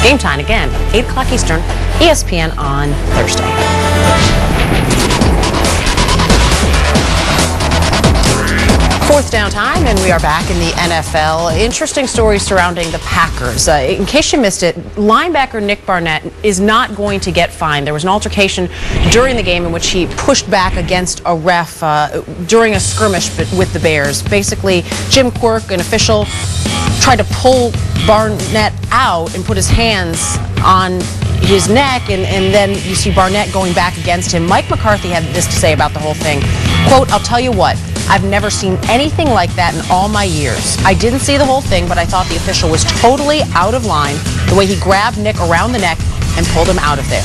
Game time again, 8 o'clock Eastern, ESPN on Thursday. Fourth down time, and we are back in the NFL. Interesting story surrounding the Packers. In case you missed it, linebacker Nick Barnett is not going to get fined. There was an altercation during the game in which he pushed back against a ref during a skirmish with the Bears. Basically, Jim Quirk, an official, tried to pull Barnett out and put his hands on his neck, and then you see Barnett going back against him. Mike McCarthy had this to say about the whole thing. Quote, "I'll tell you what, I've never seen anything like that in all my years. I didn't see the whole thing, but I thought the official was totally out of line, the way he grabbed Nick around the neck and pulled him out of there."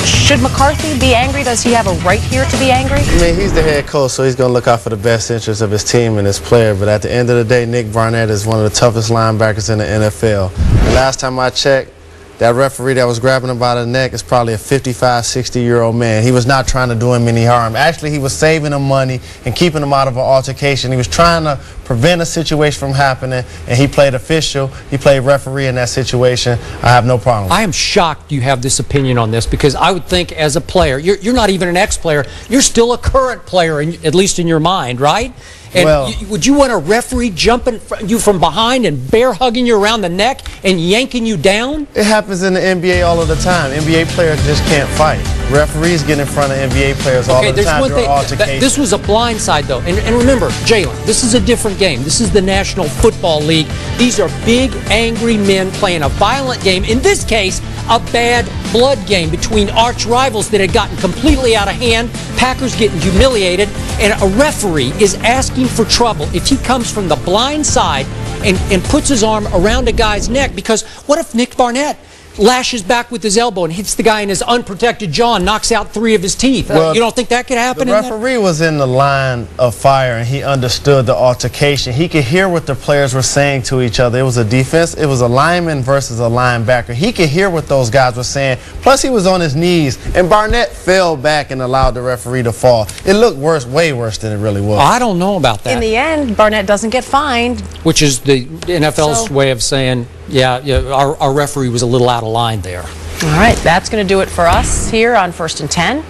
Should McCarthy be angry? Does he have a right here to be angry? I mean, he's the head coach, so he's going to look out for the best interests of his team and his player. But at the end of the day, Nick Barnett is one of the toughest linebackers in the NFL. The last time I checked, that referee that was grabbing him by the neck is probably a 55, 60-year-old man. He was not trying to do him any harm. Actually, he was saving him money and keeping him out of an altercation. He was trying to prevent a situation from happening, and he played official. He played referee in that situation. I have no problem. I am shocked you have this opinion on this, because I would think as a player, you're not even an ex-player, you're still a current player, at least in your mind, right? And well, would you want a referee jumping you from behind and bear hugging you around the neck and yanking you down? It happens in the NBA all of the time. NBA players just can't fight. Referees get in front of NBA players all the time during altercations. This was a blindside, though. And remember, Jalen, this is a different game. This is the National Football League. These are big, angry men playing a violent game. In this case, a bad blood game between arch rivals that had gotten completely out of hand. Packers getting humiliated, and a referee is asking for trouble if he comes from the blind side and puts his arm around a guy's neck. Because what if Nick Barnett lashes back with his elbow and hits the guy in his unprotected jaw and knocks out 3 of his teeth? Well, you don't think that could happen? The referee was in the line of fire, and he understood the altercation. He could hear what the players were saying to each other. It was a defense. It was a lineman versus a linebacker. He could hear what those guys were saying. Plus, he was on his knees, and Barnett fell back and allowed the referee to fall. It looked worse, way worse than it really was. I don't know about that. In the end, Barnett doesn't get fined. Which is the NFL's way of saying, yeah, our referee was a little out of line there. All right, that's going to do it for us here on First and 10.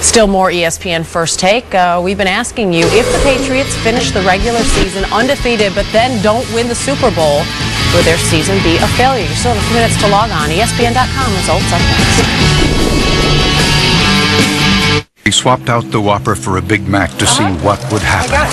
Still more ESPN First Take. We've been asking you, if the Patriots finish the regular season undefeated but then don't win the Super Bowl, will their season be a failure? You still have a few minutes to log on. ESPN.com. Results up next. He swapped out the Whopper for a Big Mac to see what would happen.